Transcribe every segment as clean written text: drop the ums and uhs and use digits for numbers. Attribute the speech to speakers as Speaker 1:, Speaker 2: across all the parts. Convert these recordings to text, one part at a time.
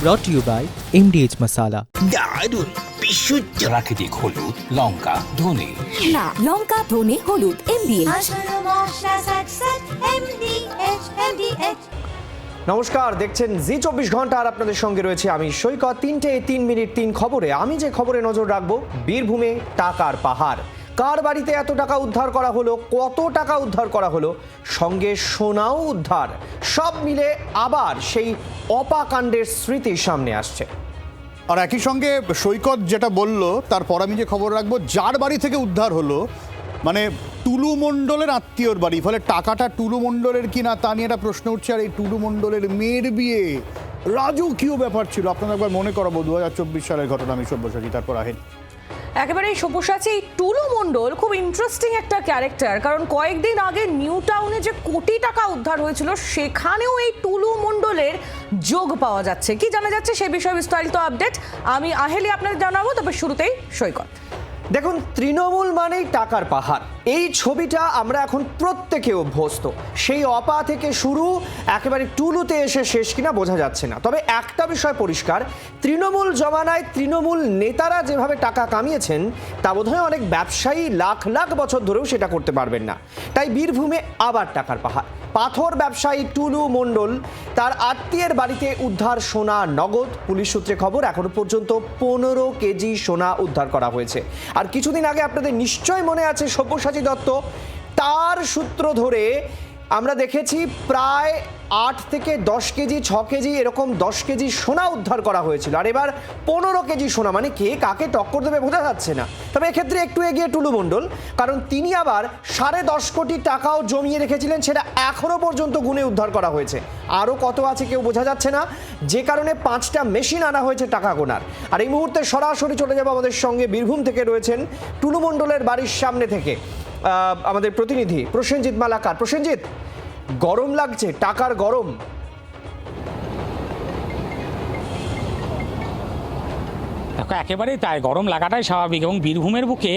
Speaker 1: brought to you by MDH Masala.
Speaker 2: দারুণ বিশুদ্ধ প্রাকৃতিক হলুদ, লঙ্কা, ধনে।
Speaker 3: না, লঙ্কা, ধনে, হলুদ, MDH।
Speaker 4: নমস্কার, দেখছেন জি24 ঘন্টা আর আপনাদের সঙ্গে রয়েছে আমি সৈকত। 3:03 খবরে আমি যে খবরে নজর রাখবো, বীরভূমে টাকার পাহাড়। কার বাড়িতে এত টাকা উদ্ধার করা হলো, কত টাকা উদ্ধার করা হলো, সঙ্গে সোনাও উদ্ধার। সব মিলে আবার সেই অপাকাণ্ডের স্মৃতি সামনে আসছে।
Speaker 5: আর একই সঙ্গে সৈকত যেটা বলল, তারপর আমি যে খবর রাখবো, যার বাড়ি থেকে উদ্ধার হলো, মানে টুলু মণ্ডলের আত্মীয়র বাড়ি, ফলে টাকাটা টুলু মণ্ডলের কিনা তা নিয়ে একটা প্রশ্ন উঠছে। আর এই টুলু মণ্ডলের মেয়ের বিয়ে রাজকীয় ব্যাপার ছিল। আপনারা একবার মনে করাবো 2024 সালের ঘটনা। আমি সব্যসাচী, তারপর আহেন।
Speaker 6: একেবারে সব্যসাচী, এই টুলু মণ্ডল খুব ইন্টারেস্টিং একটা ক্যারেক্টার, কারণ কয়েকদিন আগে নিউ টাউনে যে কোটি টাকা উদ্ধার হয়েছিল সেখানেও এই টুলু মণ্ডলের যোগ পাওয়া যাচ্ছে। কি জানা যাচ্ছে সে বিষয়ে বিস্তারিত আপডেট আমি আহেলি আপনাদের জানাবো, তবে শুরুতেই সৈকত।
Speaker 4: দেখুন, তৃণমূল মানেই টাকার পাহাড়। এই ছবিটা আমরা এখন প্রত্যেকে অভ্যস্ত। সেই অপা থেকে শুরু, একেবারে টুলুতে এসে শেষ কিনা বোঝা যাচ্ছে না। তবে একটা বিষয় পরিষ্কার, তৃণমূল জমানায় তৃণমূল নেতারা যেভাবে টাকা কামিয়েছেন তা বোধহয় অনেক ব্যবসায়ী লাখ লাখ বছর ধরেও সেটা করতে পারবেন না। তাই বীরভূমে আবার টাকার পাহাড়। পাথর ব্যবসায়ী টুলু মণ্ডল, তার আত্মীয়ের বাড়িতে উদ্ধার সোনা নগদ। পুলিশ সূত্রে খবর, এখনো পর্যন্ত 15 কেজি সোনা উদ্ধার করা হয়েছে। আর কিছুদিন আগে আপনাদের নিশ্চয় মনে আছে সব্যসাচী দত্ত, তার সূত্র ধরে আমরা দেখেছি প্রায় 8 থেকে 10 কেজি, 6 কেজি, এরকম 10 কেজি সোনা উদ্ধার করা হয়েছিল। আর এবার 15 কেজি সোনা, মানে কে কাকে টক্কর দেবে বোঝা যাচ্ছে না। তবে এক্ষেত্রে একটু এগিয়ে টুলু মণ্ডল, কারণ তিনি আবার 10.5 কোটি টাকাও জমিয়ে রেখেছিলেন, সেটা এখনো পর্যন্ত গুণে উদ্ধার করা হয়েছে। আরও কত আছে কেউ বোঝা যাচ্ছে না, যে কারণে 5টা মেশিন আনা হয়েছে টাকা গোনার। আর এই মুহূর্তে সরাসরি চলে যাবো আমাদের সঙ্গে বীরভূম থেকে রয়েছেন টুলু মণ্ডলের বাড়ির সামনে থেকে আমাদের প্রতিনিধি প্রসেনজিৎ মালাকার। প্রসেনজিৎ, গরম লাগছে, টাকার গরম?
Speaker 7: দেখো, একেবারেই তাই, গরম লাগাটাই স্বাভাবিক। এবং বীরভূমের বুকে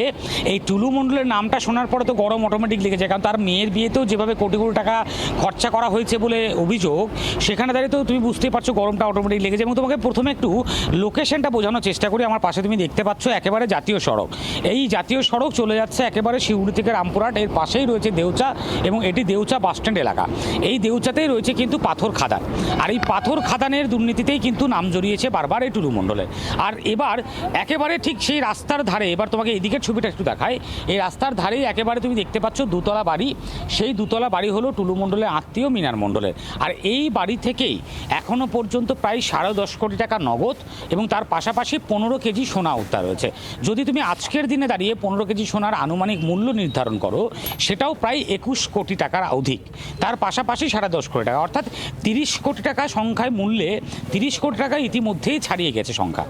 Speaker 7: এই টুলু মণ্ডলের নামটা শোনার পরে তো গরম অটোমেটিক লেগেছে, কারণ তার মেয়ের বিয়েতেও যেভাবে কোটি কোটি টাকা খরচা করা হয়েছে বলে অভিযোগ, সেখানে দাঁড়িয়ে তো তুমি বুঝতেই পারছো গরমটা অটোমেটিক লেগেছে। এবং তোমাকে প্রথমে একটু লোকেশনটা বোঝানোর চেষ্টা করি। আমার পাশে তুমি দেখতে পাচ্ছ একেবারে জাতীয় সড়ক। এই জাতীয় সড়ক চলে যাচ্ছে একেবারে শিউড়ি থেকে রামপুরহাট, এর পাশেই রয়েছে দেউচা, এবং এটি দেউচা বাসস্ট্যান্ড এলাকা। এই দেউচাতেই রয়েছে কিন্তু পাথর খাদান। আর এই পাথর খাদানের দুর্নীতিতেই কিন্তু নাম জড়িয়েছে বারবার এই টুলু মণ্ডলের। আর এবার একেবারে ঠিক সেই রাস্তার ধারে, এবার তোমাকে এদিকের ছবিটা একটু দেখায়, এই রাস্তার ধারেই একেবারে তুমি দেখতে পাচ্ছ দুতলা বাড়ি। সেই দুতলা বাড়ি হলো টুলু মণ্ডলের আত্মীয় মিনার মণ্ডলের। আর এই বাড়ি থেকেই এখনো পর্যন্ত প্রায় 10.5 কোটি টাকা নগদ এবং তার পাশাপাশি 15 কেজি সোনা উদ্ধার হয়েছে। যদি তুমি আজকের দিনে দাঁড়িয়ে 15 কেজি সোনার আনুমানিক মূল্য নির্ধারণ করো, সেটাও প্রায় 21 কোটি টাকার অধিক। তার পাশাপাশি 10.5 কোটি টাকা, অর্থাৎ 30 কোটি টাকা সংখ্যায় মূল্যে 30 কোটি টাকা ইতিমধ্যেই ছাড়িয়ে গেছে সংখ্যা।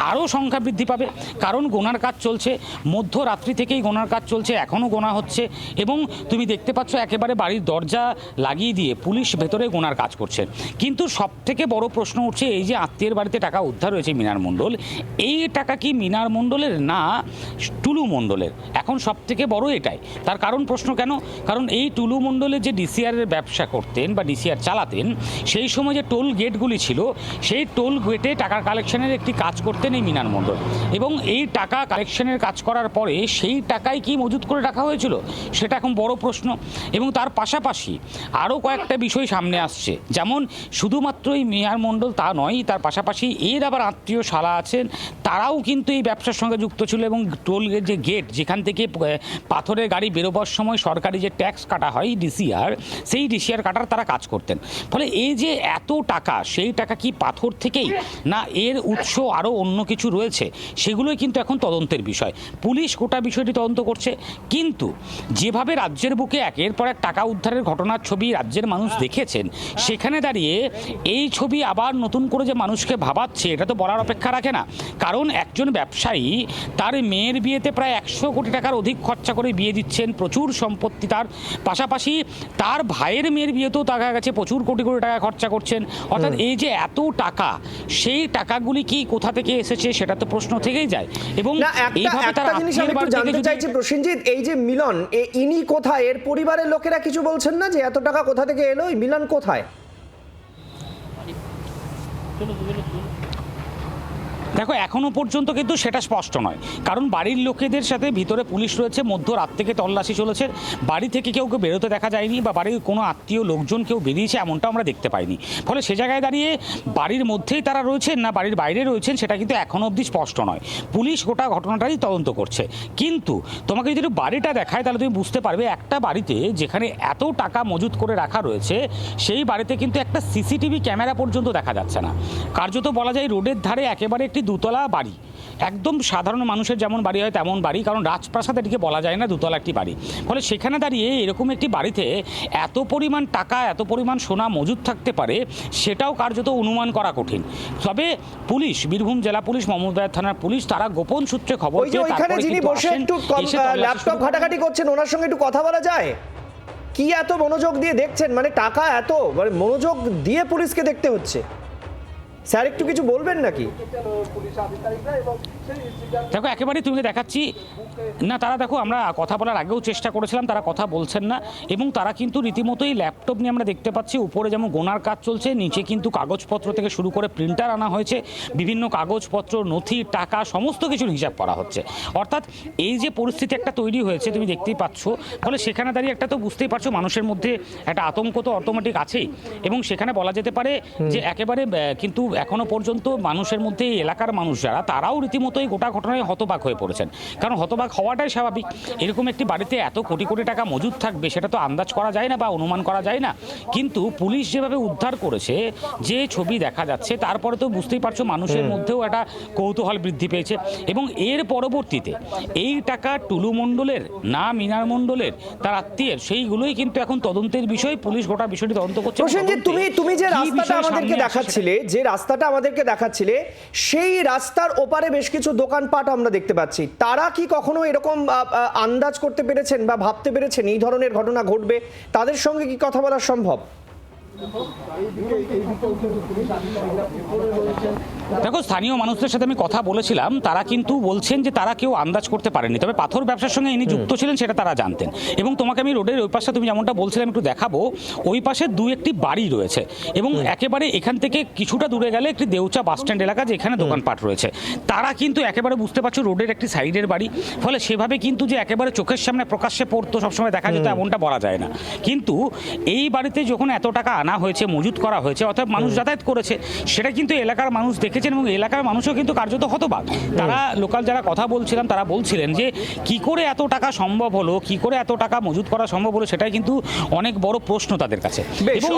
Speaker 7: আরও সংখ্যা বৃদ্ধি পাবে, কারণ গোনার কাজ চলছে, মধ্যরাত্রি থেকেই গোনার কাজ চলছে, এখনও গোনা হচ্ছে। এবং তুমি দেখতে পাচ্ছ একেবারে বাড়ির দরজা লাগিয়ে দিয়ে পুলিশ ভেতরে গোনার কাজ করছে। কিন্তু সবথেকে বড় প্রশ্ন উঠছে, এই যে আত্মীয়ের বাড়িতে টাকা উদ্ধার হয়েছে মিনার মণ্ডল, এই টাকা কি মিনার মণ্ডলের না টুলু মণ্ডলের? এখন সবথেকে বড় এটাই। তার কারণ প্রশ্ন কেন? কারণ এই টুলু মণ্ডলের যে ডিসিআরের ব্যবসা করতেন বা ডিসিআর চালাতেন, সেই সময় যে টোল গেটগুলি ছিল, সেই টোল গেটে টাকা কালেকশনের একটি কাজ করতেন এই মিনার মণ্ডল। এবং এই টাকা কালেকশনের কাজ করার পরে সেই টাকাই কি মজুত করে রাখা হয়েছিল, সেটা এখন বড় প্রশ্ন। এবং তার পাশাপাশি আরও কয়েকটা বিষয় সামনে আসছে, যেমন শুধুমাত্র এই মিনার মণ্ডল তা নয়, তার পাশাপাশি এর আবার আত্মীয় শালা আছেন, তারাও কিন্তু এই ব্যবসার সঙ্গে যুক্ত ছিল। এবং টোল যে গেট, যেখান থেকে পাথরের গাড়ি বেরোবার সময় সরকারি যে ট্যাক্স কাটা হয় ডিসিআর, সেই ডিসিআর কাটার তারা কাজ করতেন। ফলে এই যে এত টাকা, সেই টাকা কি পাথর থেকেই, না এর উৎস আরও অন্য কিছু রয়েছে, সেগুলোই কিন্তু এখন তদন্তের বিষয়। পুলিশ গোটা বিষয়টি তদন্ত করছে। কিন্তু যেভাবে রাজ্যের বুকে একের পর এক টাকা উদ্ধারের ঘটনার ছবি রাজ্যের মানুষ দেখেছেন, সেখানে দাঁড়িয়ে এই ছবি আবার নতুন করে যে মানুষকে ভাবাচ্ছে, এটা তো বলার অপেক্ষা রাখে না। কারণ একজন ব্যবসায়ী তার মেয়ের বিয়েতে প্রায় 100 কোটি টাকার অধিক খরচা করে বিয়ে দিচ্ছেন, প্রচুর সম্পত্তি তার, পাশাপাশি তার ভাইয়ের মেয়ের বিয়েতেও দেখা গেছে প্রচুর কোটি কোটি টাকা খরচা করছেন। অর্থাৎ এই যে এত টাকা, সেই টাকাগুলি কি কোথা থেকে এসেছে, সেটা তো প্রশ্ন থেকেই যায়। এবং এইভাবে তারা
Speaker 4: জানতে চাইছি প্রসেনজিৎ, এই যে মিলন, ইনি কোথায়? এর পরিবারের লোকেরা কিছু বলছেন না যে এত টাকা কোথা থেকে এলো? মিলন কোথায়?
Speaker 7: দেখো এখনো পর্যন্ত কিন্তু সেটা স্পষ্ট নয়, কারণ বাড়ির লোকেদের সাথে ভিতরে পুলিশ রয়েছে, মধ্যরাত থেকে তল্লাশি চলেছে, বাড়ি থেকে কেউ বেরোতে দেখা যায়নি বা বাড়ির কোনো আত্মীয় লোকজন কেউ বেরিয়েছে এমনটা আমরা দেখতে পাইনি। ফলে সে জায়গায় দাঁড়িয়ে বাড়ির মধ্যেই তারা রয়েছেন না বাড়ির বাইরে রয়েছেন সেটা কিন্তু এখনো অবধি স্পষ্ট নয়। পুলিশ গোটা ঘটনাটাই তদন্ত করছে, কিন্তু তোমাকে যদি একটু বাড়িটা দেখায় তাহলে তুমি বুঝতে পারবে একটা বাড়িতে যেখানে এত টাকা মজুত করে রাখা রয়েছে সেই বাড়িতে কিন্তু একটা সিসিটিভি ক্যামেরা পর্যন্ত দেখা যাচ্ছে না। কার্যত বলা যায় রোডের ধারে একেবারে একটি দুতলা বাড়ি, একদম সাধারণ মানুষের যেমন বাড়ি হয় তেমন বাড়ি, কারণ রাজপ্রাসাদ এটিকে বলা যায় না, দুতলা একটি বাড়ি। ফলে সেখানে দাঁড়িয়ে এরকম একটি বাড়িতে এত পরিমাণ টাকা এত পরিমাণ সোনা মজুদ থাকতে পারে সেটাও কার্যত অনুমান করা কঠিন। তবে পুলিশ, বীরভূম জেলা পুলিশ, মমতাবাদ থানার পুলিশ, তারা গোপন সূত্রে খবর
Speaker 4: ওই যে ওইখানে যিনি বসে একটু ল্যাপটপ ঘাটাঘাটি করছেন ওনার সঙ্গে একটু কথা বলা যায়? কি এত মনোযোগ দিয়ে দেখছেন, মানে টাকা এত, মানে মনোযোগ দিয়ে পুলিশকে দেখতে হচ্ছে, স্যার একটু কিছু বলবেন নাকি?
Speaker 7: দেখো একেবারেই তুমি দেখাচ্ছি না, তারা দেখো আমরা কথা বলার আগেও চেষ্টা করেছিলাম, তারা কথা বলছেন না এবং তারা কিন্তু রীতিমতোই ল্যাপটপ নিয়ে আমরা দেখতে পাচ্ছি উপরে যেমন গোনার কাজ চলছে, নিচে কিন্তু কাগজপত্র থেকে শুরু করে প্রিন্টার আনা হয়েছে, বিভিন্ন কাগজপত্র নথি টাকা সমস্ত কিছুর হিসাব করা হচ্ছে। অর্থাৎ এই যে পরিস্থিতি একটা তৈরি হয়েছে তুমি দেখতেই পাচ্ছ, ফলে সেখানে দাঁড়িয়ে একটা তো বুঝতেই পারছো মানুষের মধ্যে একটা আতঙ্ক তো অটোমেটিক আছেই এবং সেখানে বলা যেতে পারে যে একেবারে কিন্তু এখনো পর্যন্ত মানুষের মধ্যে এলাকার মানুষ যারা তারাও রীতিমতোই গোটা ঘটনায় হতবাক হয়ে পড়েছেন, কারণ হতবাক হওয়াটাই স্বাভাবিক। এরকম একটি বাড়িতে এত কোটি কোটি টাকা মজুদ থাকবে সেটা তো আন্দাজ করা যায় না বা অনুমান করা যায় না, কিন্তু পুলিশ যেভাবে উদ্ধার করেছে, যে ছবি দেখা যাচ্ছে, তারপরে তো বুঝতেই পারছো মানুষের মধ্যেও একটা কৌতূহল বৃদ্ধি পেয়েছে এবং এর পরবর্তীতে এই টাকা টুলু মণ্ডলের না মিনার মণ্ডলের তার আত্মীয়ের, সেইগুলোই কিন্তু এখন তদন্তের বিষয়, পুলিশ গোটা বিষয়টি তদন্ত করছে।
Speaker 4: প্রসেনজিৎ, তুমি যে রাস্তাটা আমাদেরকে দেখাচ্ছিলে, সেই রাস্তার ওপারে বেশ কিছু দোকানপাট আমরা দেখতে পাচ্ছি, তারা কি কখনো এরকম আন্দাজ করতে পেরেছেন বা ভাবতে পেরেছেন এই ধরনের ঘটনা ঘটবে? তাদের সঙ্গে কি কথা বলা সম্ভব?
Speaker 7: দেখো স্থানীয় মানুষদের সাথে আমি কথা বলেছিলাম, তারা কিন্তু বলছেন যে তারা কেউ আন্দাজ করতে পারেনি, তবে পাথর ব্যবসার সঙ্গে ইনি যুক্ত ছিলেন সেটা তারা জানতেন। এবং তোমাকে আমি রোডের ওই পাশটা তুমি যেমনটা বলছিলাম একটু দেখাবো, ওই পাশে দু একটি বাড়ি রয়েছে এবং একেবারে এখান থেকে কিছুটা দূরে গেলে একটি দেউচা বাস স্ট্যান্ড এলাকা যেখানে দোকানপাট রয়েছে, তারা কিন্তু একেবারে বুঝতে পারছো রোডের একটি সাইডের বাড়ি, ফলে সেভাবে কিন্তু যে একেবারে চোখের সামনে প্রকাশ্যে পড়তো সবসময় দেখা যেত এমনটা বলা যায় না। কিন্তু এই বাড়িতে যখন এত টাকা আনা হয়েছে, মজুত করা হয়েছে, অর্থাৎ মানুষ যাতায়াত করেছে, সেটা কিন্তু এলাকার মানুষ দেখেছেন এবং এলাকার মানুষও কিন্তু কার্যত হতবাক। তারা লোকাল যারা কথা বলছিলাম তারা বলছিলেন যে কি করে এত টাকা সম্ভব হলো, কি করে এত টাকা মজুত করা সম্ভব হলো, সেটাই কিন্তু অনেক বড় প্রশ্ন তাদের কাছে।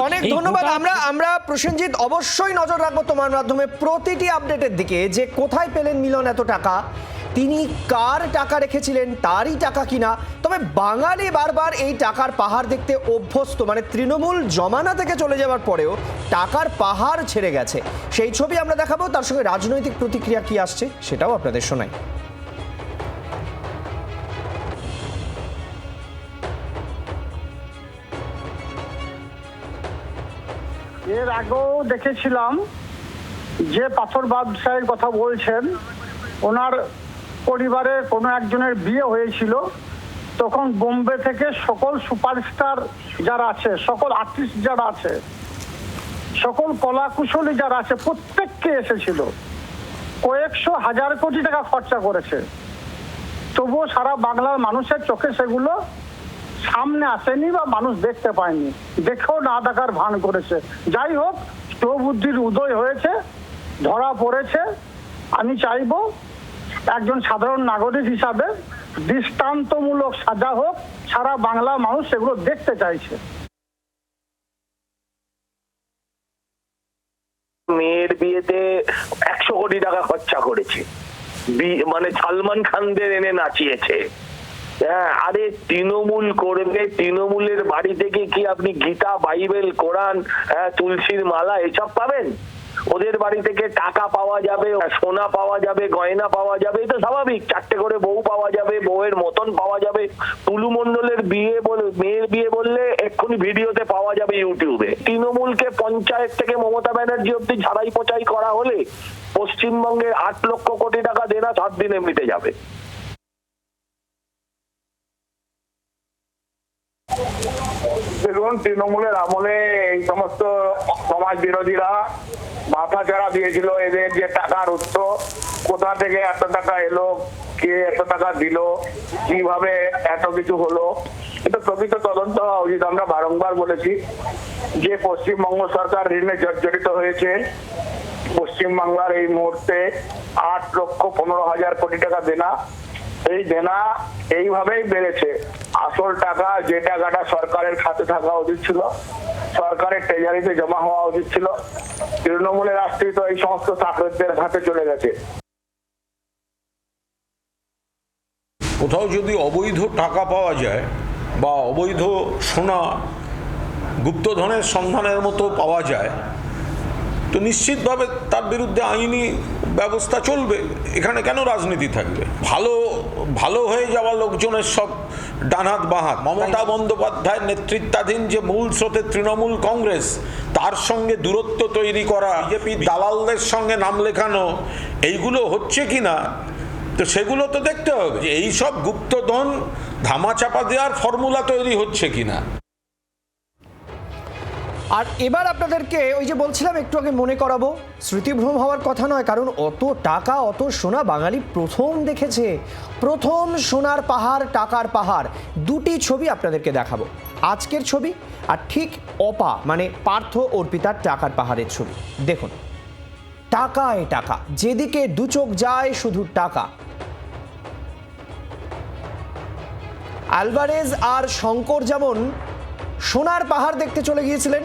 Speaker 4: অনেক ধন্যবাদ। আমরা প্রসেনজিৎ অবশ্যই নজর রাখবো তোমার মাধ্যমে প্রতিটি আপডেটের দিকে, যে কোথায় পেলেন মিলন এত টাকা, তিনি কার টাকা রেখেছিলেন, তারই টাকা কিনা। তবে বাঙালি বারবার এই টাকার পাহাড় দেখতে অভ্যস্ত, মানে তৃণমূল জমানা থেকে চলে যাওয়ার পরেও টাকার পাহাড় ছেড়ে গেছে। সেই ছবি আমরা দেখাবো, তার সঙ্গে রাজনৈতিক প্রতিক্রিয়া কি আসছে সেটাও আপনাদের শোনাই।
Speaker 8: এর আগেও দেখেছিলাম যে পাথর ব্যবসায়ীর কথা বলছেন, ওনার পরিবারে কোনো একজনের বিয়ে হয়েছিল, তখন বোম্বে থেকে সকল সুপারস্টার যারা আছে, সকল আর্টিস্ট যারা আছে, সকল কলাকুশলী যারা আছে, প্রত্যেককে এসেছিল, কয়েকশো হাজার কোটি টাকা খরচা করেছে, তবুও সারা বাংলার মানুষের চোখে সেগুলো সামনে আসেনি বা মানুষ দেখতে পায়নি, দেখেও না দেখার ভান করেছে। যাই হোক, বুদ্ধির উদয় হয়েছে, ধরা পড়েছে। আমি চাইবো একজন সাধারণ নাগরিক হিসাবে দৃষ্টান্তমূলক সাজা হোক, সারা বাংলা মানুষ সেগুলো দেখতে চাইছে।
Speaker 9: মেয়ের বিয়েতে 100 কোটি টাকা খরচা করেছে, মানে সালমান খানদের এনে নাচিয়েছে। হ্যাঁ, আরে তৃণমূল করবে, তৃণমূলের বাড়ি থেকে কি আপনি গীতা, বাইবেল, কোরআন, তুলসীর মালা এসব পাবেন? ওদের বাড়ি থেকে টাকা পাওয়া যাবে, সোনা পাওয়া যাবে, গয়না পাওয়া যাবে, এটা স্বাভাবিক। 4টে করে বউ পাওয়া যাবে, বউয়ের মতন পাওয়া যাবে। টুলু মণ্ডলের বিয়ে, মেয়ের বিয়ে বললে এক্ষুনি ভিডিওতে পাওয়া যাবে ইউটিউবে। তৃণমূলকে পঞ্চায়েত থেকে মমতা ব্যানার্জি অব্দি ঝাড়াই পোছাই করা হলে পশ্চিমবঙ্গে 8 লক্ষ কোটি টাকা দেনা 7 দিনে মিটে যাবে। দেখুন, তৃণমূলের আমলে এই সমস্ত সমাজ বিরোধীরা মাথা চাড়া দিয়েছিল এদের যে টাকার উৎস, কোথা থেকে এত টাকা এলো, কে এত টাকা দিল, কিভাবে এত কিছু হলো, এটা প্রকৃত তদন্ত হওয়া উচিত। আমরা বারংবার বলেছি যে পশ্চিমবঙ্গ সরকার ঋণে জর্জরিত হয়েছে। পশ্চিমবাংলার এই মুহূর্তে 8,15,000 কোটি টাকা দেনা, এই দেনা এইভাবেই বেড়েছে। আসল টাকা, যে টাকাটা সরকারের খাতে থাকা উচিত ছিল, সরকারের ট্রেজারিতে জমা হওয়া উচিত ছিল, তৃণমূলের আশ্রিত এই সমস্ত চাকরদের হাতে চলে গেছে।
Speaker 10: কোথাও যদি অবৈধ টাকা পাওয়া যায় বা অবৈধ সোনা, গুপ্তধনের সন্ধানের মতো পাওয়া যায়, তো নিশ্চিতভাবে তার বিরুদ্ধে আইনি ব্যবস্থা চলবে। এখানে কেন রাজনীতি থাকবে? ভালো হয়ে যাওয়া লোকজনের সব ডানহাত বাঁহাত। মমতা বন্দ্যোপাধ্যায়ের নেতৃত্বাধীন যে মূল স্রোতের তৃণমূল কংগ্রেস, তার সঙ্গে দূরত্ব তৈরি করা, বিজেপি দালালদের সঙ্গে নাম লেখানো, এইগুলো হচ্ছে কিনা, তো সেগুলো তো দেখতে হবে যে এই সব গুপ্তধন ধামাচাপা দেওয়ার ফর্মুলা তৈরি হচ্ছে কিনা।
Speaker 4: আর এবার আপনাদেরকে ওই যে বলছিলাম একটু আগে মনে করাবো, স্মৃতিভ্রম হওয়ার কথা নয়, কারণ অত টাকা অত সোনা বাঙালি প্রথম দেখেছে। প্রথম সোনার পাহাড়, টাকার পাহাড়, দুটি ছবি আপনাদেরকে দেখাবো। আজকের ছবি আর ঠিক অপা মানে পার্থ অর্পিতার টাকার পাহাড়ের ছবি। দেখুন, টাকায় টাকা, যেদিকে দু চোখ যায় শুধু টাকা। আলভারেজ আর শঙ্কর যেমন সোনার পাহাড় দেখতে চলে গিয়েছিলেন,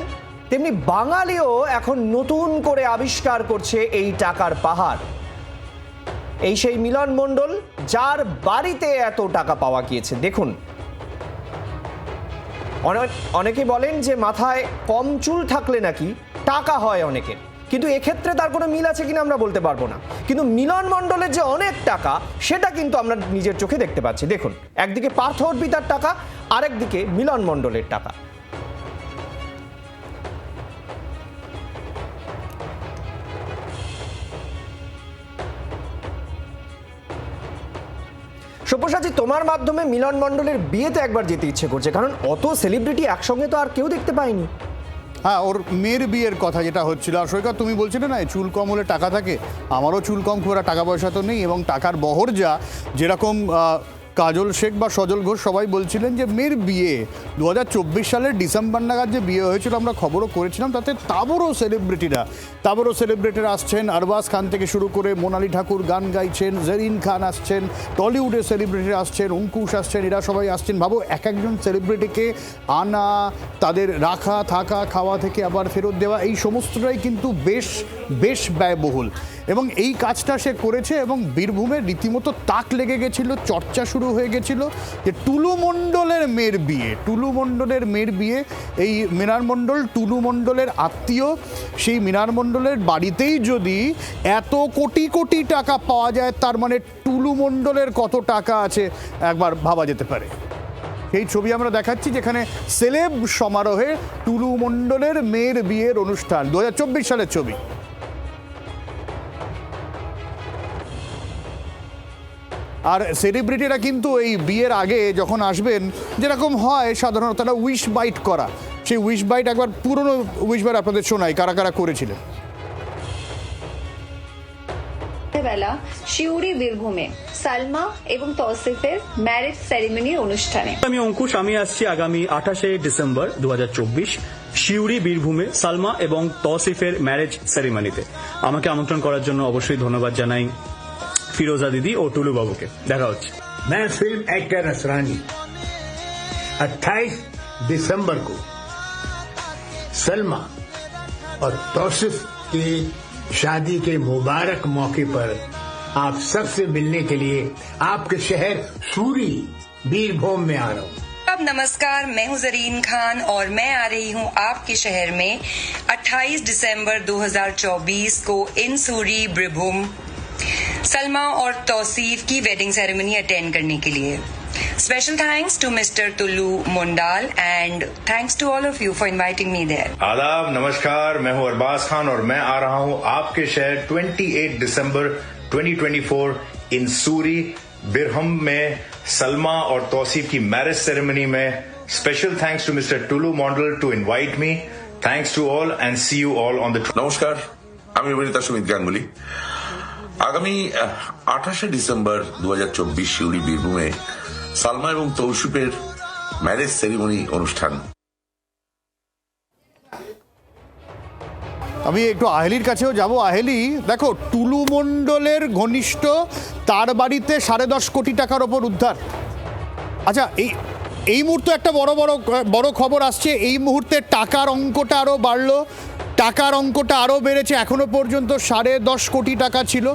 Speaker 4: তেমনি বাঙালিও এখন নতুন করে আবিষ্কার করছে এই টাকার পাহাড়। এই সেই মিলন মণ্ডল, যার বাড়িতে এত টাকা পাওয়া গিয়েছে। দেখুন, অনেকে বলেন যে মাথায় কম চুল থাকলে নাকি টাকা হয় অনেকের, কিন্তু এক্ষেত্রে তার কোনো মিল আছে কিনা আমরা বলতে পারবো না। কিন্তু মিলন মণ্ডলের যে অনেক টাকা, সেটা কিন্তু আমরা নিজের চোখে দেখতে পাচ্ছি। দেখুন, একদিকে পার্থ অর্পিতার টাকা, আরেকদিকে মিলন মণ্ডলের টাকা। সব্যসাচী, তোমার মাধ্যমে মিলন মণ্ডলের বিয়েতে একবার যেতে ইচ্ছে করছে, কারণ অত সেলিব্রিটি একসঙ্গে তো আর কেউ দেখতে পায়নি।
Speaker 5: হ্যাঁ, ওর মেয়ের বিয়ের কথা যেটা হচ্ছিল, আর সৈকত তুমি বলছিলে না চুল কম হলে টাকা থাকে, আমারও চুল কম, খুব একটা টাকা পয়সা তো নেই, এবং টাকার বহর যা, যেরকম কাজল শেখ বা সজল ঘোষ সবাই বলছিলেন যে মেয়ের বিয়ে 2024 সালের ডিসেম্বর নাগাদ যে বিয়ে হয়েছিল, আমরা খবরও করেছিলাম, তাতে তাবড়ো সেলিব্রিটিরা আসছেন। আরবাজ খান থেকে শুরু করে মোনালি ঠাকুর গান গাইছেন, জেরিন খান আসছেন, টলিউডের সেলিব্রিটিরা আসছেন, অঙ্কুশ আসছেন, এরা সবাই আসছেন। ভাবো, এক একজন সেলিব্রিটিকে আনা, তাদের রাখা, থাকা, খাওয়া থেকে আবার ফেরত দেওয়া, এই সমস্তটাই কিন্তু বেশ ব্যয়বহুল। এবং এই কাজটা সে করেছে, এবং বীরভূমে রীতিমতো তাক লেগে গেছিল, চর্চা শুরু হয়ে গেছিল যে টুলু মণ্ডলের মেয়ের বিয়ে। এই মীনার মণ্ডল টুলু মণ্ডলের আত্মীয়, সেই মীনার মণ্ডলের বাড়িতেই যদি এত কোটি কোটি টাকা পাওয়া যায়, তার মানে টুলু মণ্ডলের কত টাকা আছে একবার ভাবা যেতে পারে। সেই ছবি আমরা দেখাচ্ছি, যেখানে সেলেব সমারোহে টুলু মণ্ডলের মেয়ের বিয়ের অনুষ্ঠান, 2024 সালের ছবি। আর সেলিব্রিটিরা কিন্তু এই বিয়ের আগে যখন আসবেন, যেরকম হয় সাধারণত তারা উইশ বাইট করা, সেই উইশ বাইট একবার পুরনো উইশ বাইট আপনাদের শোনাই কারা কারা করেছিলেন।
Speaker 11: বেলা শিউরি বীরভূমে সালমা এবং তৌসিফের ম্যারেজ সেরিমনির অনুষ্ঠানে।
Speaker 12: আমি অঙ্কুশ, আমি আসছি আগামী 28 ডিসেম্বর 2024 শিউরি বীরভূমে সালমা এবং তৌসিফের ম্যারেজ সেরিমনিতে। আমাকে আমন্ত্রণ করার জন্য অবশ্যই ধন্যবাদ জানাই ফিরোজা দিদি ও টুলু বাবুকে। দেখা হচ্ছে।
Speaker 13: मैं फिल्म एक्टर असरानी 28 दिसंबर को सलमा और तौसिफ की शादी के मुबारक मौके पर आप सबसे मिलने के लिए आपके शहर सूरी बीरभूम में आ रहा हूँ।
Speaker 14: अब नमस्कार, मैं हूँ जरीन खान और मैं आ रही हूँ आपके शहर में 28 दिसंबर 2024 को इन सूरी बीरभूम सलमा और तौसीफ की वेडिंग सेरेमनी अटेंड करने के लिए। Special thanks to mister Tullu Mundal and thanks to all of you for inviting me there.
Speaker 15: आदाब, नमस्कार, मैं हूं अरबाज खान और मैं आ रहा हूं आपके शहर 28 दिसंबर 2024 इन सूरी बिरहम में सलमा और तौसीफ की मैरिज सेरेमनी में। Special thanks to mister Tulu Mondal to invite me. Thanks to all and see you all on the.
Speaker 16: नमस्कार, আমি অভিনেতা সুমিত গাঙ্গুলি। আগামী 28শে ডিসেম্বর 2024 শিউরি বীরভূমে সালমা এবং তৌসিফের ম্যারেজ সেরিমনি অনুষ্ঠান।
Speaker 5: আমি একটু আহেলির কাছেও যাব। আহেলি, দেখো, টুলু মণ্ডলের ঘনিষ্ঠ, তার বাড়িতে 10.5 কোটি টাকার ওপর উদ্ধার। আচ্ছা, এই মুহূর্তে একটা বড় খবর আসছে। এই মুহূর্তে টাকার অঙ্কটা আরও বাড়লো, টাকার অঙ্কটা আরও বেড়েছে। এখনো পর্যন্ত 10.5 কোটি টাকা ছিল,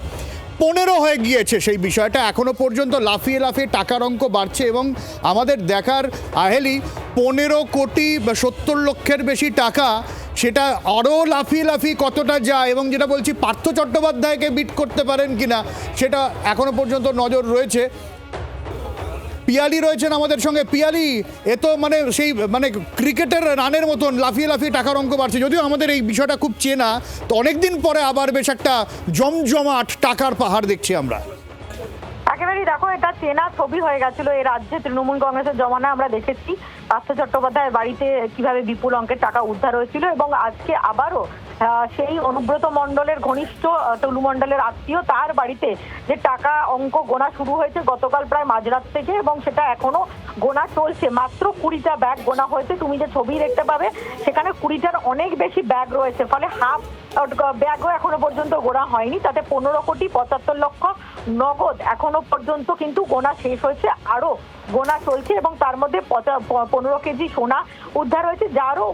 Speaker 5: 15 হয়ে গিয়েছে সেই বিষয়টা। এখনো পর্যন্ত লাফিয়ে লাফিয়ে টাকার অঙ্ক বাড়ছে এবং আমাদের দেখার, আহেলি, 15 কোটি 70 লক্ষের বেশি টাকা, সেটা আরও লাফিয়ে লাফিয়ে কতটা যায় এবং যেটা বলছি পার্থ চট্টোপাধ্যায়কে বিট করতে পারেন কিনা সেটা এখনো পর্যন্ত নজর রয়েছে। পিয়ালি রয়েছেন আমাদের সঙ্গে। পিয়ালি, এ তো সেই ক্রিকেটের রানের মতন লাফিয়ে লাফিয়ে টাকার অঙ্ক বাড়ছে। যদিও আমাদের এই বিষয়টা খুব চেনা, তো অনেকদিন পরে আবার বেশ একটা জমজমাট টাকার পাহাড় দেখছি আমরা।
Speaker 17: একেবারেই দেখো, এটা চেনা ছবি হয়ে গেছিল। এই রাজ্যে তৃণমূল কংগ্রেসের জমানায় আমরা দেখেছি পার্থ চট্টোপাধ্যায়ের বাড়িতে কিভাবে বিপুল অঙ্কের টাকা উদ্ধার হয়েছিল এবং আজকে আবারও সেই অনুব্রত মণ্ডলের ঘনিষ্ঠ টুলু মণ্ডলের আত্মীয়, তার বাড়িতে যে টাকা অঙ্ক গোনা শুরু হয়েছে গতকাল প্রায় মাঝরাত থেকে এবং সেটা এখনো গোনা চলছে। মাত্র 20টা ব্যাগ গোনা হয়েছে। তুমি যে ছবি দেখতে পাবে সেখানে 20টার অনেক বেশি ব্যাগ রয়েছে, ফলে হাফ ব্যাগও এখনো পর্যন্ত গোনা হয়নি। তাতে 15 কোটি 75 লক্ষ নগদ এখনো পর্যন্ত কিন্তু গোনা শেষ হয়েছে, আরো গোনা চলছে এবং তার মধ্যে 15 কেজি সোনা উদ্ধার হয়েছে, যারও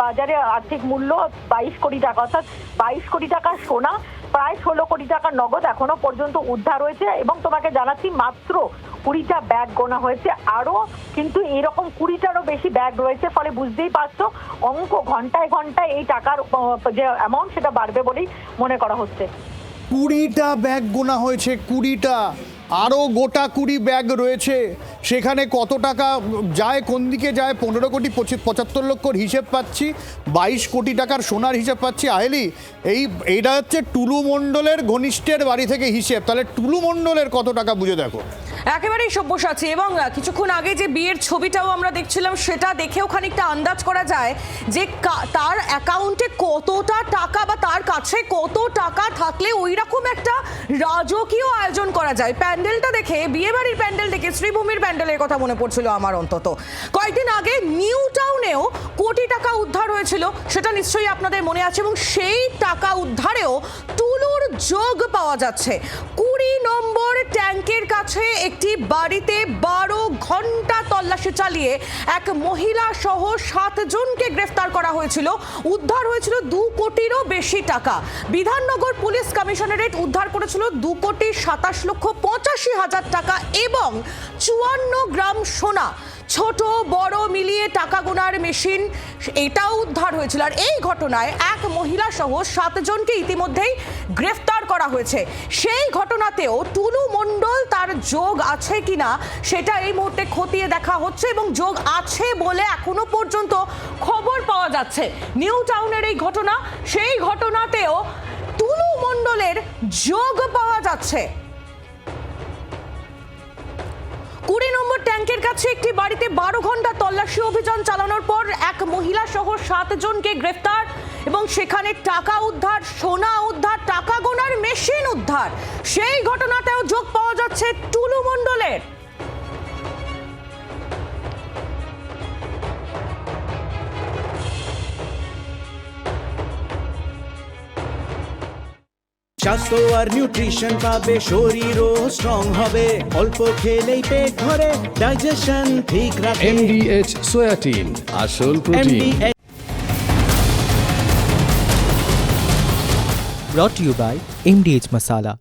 Speaker 17: বাজারে আর্থিক মূল্য 22 কোটি টাকা, অর্থাৎ 22 কোটি টাকার সোনা, প্রায় 16 কোটি টাকার নগদ এখনো পর্যন্ত উদ্ধার হয়েছে। এবং তোমাকে জানাচ্ছি, মাত্র 20টা ব্যাগ গোনা হয়েছে, আরো কিন্তু এরকম 20টারও বেশি ব্যাগ রয়েছে। ফলে বুঝতেই পারছো অঙ্ক ঘন্টায় ঘন্টায় এই টাকার যে অ্যামাউন্ট সেটা বাড়বে বলেই মনে করা হচ্ছে।
Speaker 5: 20টা ব্যাগ গোনা হয়েছে, 20টা, আরও গোটা 20 ব্যাগ রয়েছে। সেখানে কত টাকা যায়, কোন দিকে যায়? 15 কোটি 75 লক্ষর হিসেব পাচ্ছি, 22 কোটি টাকার সোনার হিসেব পাচ্ছি। আহেলি, এইটা হচ্ছে টুলু মণ্ডলের ঘনিষ্ঠের বাড়ি থেকে হিসেব। তাহলে টুলু মণ্ডলের কত টাকা বুঝে দেখো।
Speaker 6: একেবারেই সব্যসাচী। এবং কিছুক্ষণ আগে যে বিয়ের ছবিটাও আমরা দেখছিলাম, সেটা দেখেও খানিকটা আন্দাজ করা যায় যে তার অ্যাকাউন্টে কতটা টাকা বা তার কাছে কত টাকা থাকলে ওই রকম একটা রাজকীয় আয়োজন করা যায়। প্যান্ডেলটা দেখে, বিয়ে বাড়ির প্যান্ডেল দেখে শ্রীভূমির প্যান্ডেলের কথা মনে পড়ছিল আমার। অন্তত কয়েকদিন আগে নিউ টাউনেও কোটি টাকা উদ্ধার হয়েছিল, সেটা নিশ্চয়ই আপনাদের মনে আছে। এবং সেই টাকা উদ্ধারেও টুলুর যোগ পাওয়া যাচ্ছে। 20 নম্বর ট্যাঙ্কের কাছে একটি বাড়িতে 12 ঘন্টা তল্লাশি চালিয়ে এক মহিলা সহ 7 জনকে গ্রেফতার করা হয়েছিল। উদ্ধার হয়েছিল 2 কোটিরও বেশি টাকা। বিধাননগর পুলিশ কমিশনারেট উদ্ধার করেছিল 2 কোটি 27 লক্ষ 85 হাজার টাকা এবং 54 গ্রাম সোনা। ছোট বড় মিলিয়ে টাকা গোনার মেশিন, এটাও উদ্ধার হয়েছিল। আর এই ঘটনায় এক মহিলা সহ 7 জনকে ইতিমধ্যেই গ্রেফতার করা হয়েছে। সেই ঘটনাতেও টুলু মণ্ডল তার যোগ আছে কিনা সেটা এই মুহূর্তে খতিয়ে দেখা হচ্ছে এবং যোগ আছে বলে এখনো পর্যন্ত খবর পাওয়া যাচ্ছে। নিউ টাউনের এই ঘটনা, সেই ঘটনাতেও টুলু মণ্ডলের যোগ পাওয়া যাচ্ছে। 20 নম্বর ট্যাঙ্কের কাছে একটি বাড়িতে 12 ঘন্টা তল্লাশি অভিযান চালানোর পর এক মহিলা সহ 7 জনকে গ্রেফতার এবং সেখানে টাকা উদ্ধার, সোনা উদ্ধার, টাকা গোনার মেশিন উদ্ধার। সেই ঘটনাতেও যোগ পাওয়া যাচ্ছে টুলু মণ্ডলের।
Speaker 1: স্বাস্থ্য আর নিউট্রিশন পাবে, শরীরও স্ট্রং হবে, অল্প খেলেই পেট ভরে, ডাইজেশন ঠিক রাখে।
Speaker 18: MDH সোয়াটিন, আসল protein.
Speaker 1: Brought to you by MDH Masala।